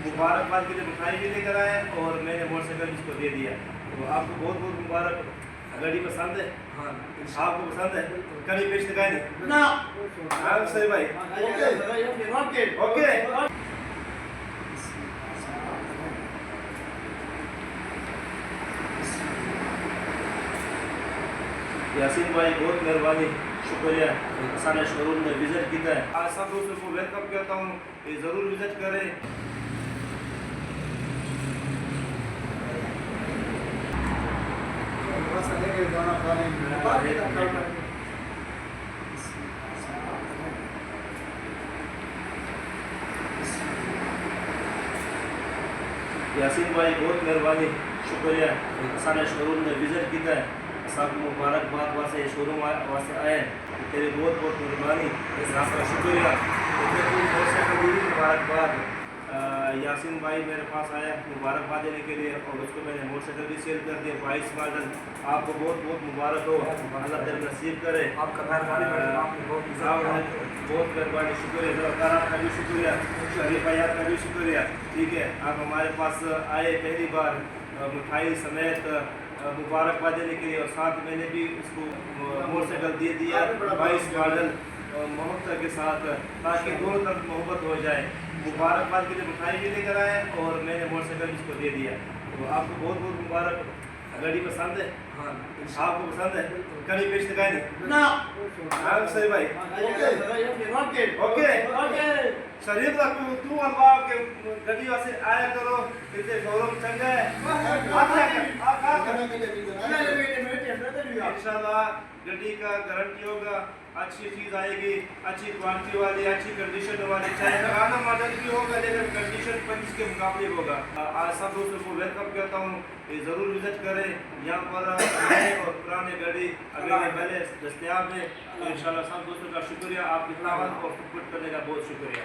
मुबारकबाद के लिए मिठाई भी लेकर आए और मैंने मोटरसाइकिल इसको दे दिया। तो आपको बहुत बहुत मुबारक। गाड़ी पसंद है? हाँ, आपको पसंद है? कभी पेश लगाए नहीं ना हाँ सही भाई। ओके ओके यासीन भाई बहुत मेहरबानी, शुक्रिया। सारे शोरूम में विजिट किया है। आज सब दोस्तों को वेलकम करता हूँ, ये ज़रूर विजिट करें। यासीन भाई बहुत मेहरबानी, शुक्रिया। सारे शोरूम में विजिट किया है। सब मुबारकबाद वास्ते शोरूम वास्ते आए, तेरी बहुत बहुत मेहरबानी, आपका शुक्रिया। मुबारकबाद। यासीन भाई मेरे पास आया मुबारकबाद देने के लिए और उसको मैंने मोटरसाइकिल भी सेल कर दिया 22 मॉडल। आपको बहुत बहुत मुबारक हो, अल्लाह दिल नसीब करे। आपका मेहरबानी, बहुत मेहरबानी, शुक्रिया। का भी शुक्रिया, शरीफ भैया का भी शुक्रिया। ठीक है, आप हमारे पास आए पहली बार मिठाई समेत मुबारकबाद देने के लिए और साथ मैंने भी इसको मोटरसाइकिल दे दिया 22 मॉडल मोहब्बत के साथ, ताकि दोनों तरफ मोहब्बत हो जाए। मुबारकबाद के लिए मिठाई भी लेकर आए और मैंने मोटरसाइकिल इसको दे दिया। तो आपको बहुत बहुत मुबारक। गाड़ी पसंद है? हाँ, आपको पसंद है? कभी पेश लगाए नहीं ना हाँ सही भाई। ओके शरीफ तू अल्लाह के गड्डी वास्ते आया करो, इतने शोरूम चंगा है। इंशाल्लाह गड्डी का गारंटी होगा, अच्छी चीज़ आएगी, अच्छी क्वालिटी वाली, अच्छी कंडीशन वाली। चाहे पुराना मॉडल भी होगा लेकिन कंडीशन पर इसके मुकाबले होगा। आज सब दोस्तों को वेलकम करता हूँ, ये ज़रूर विजिट करें। यहाँ पर नए और पुराने गाड़ी अवेलेबल है, दस्तयाब है। इंशाल्लाह सब दोस्तों का शुक्रिया, आपकी दावत और सपोर्ट करने का बहुत शुक्रिया।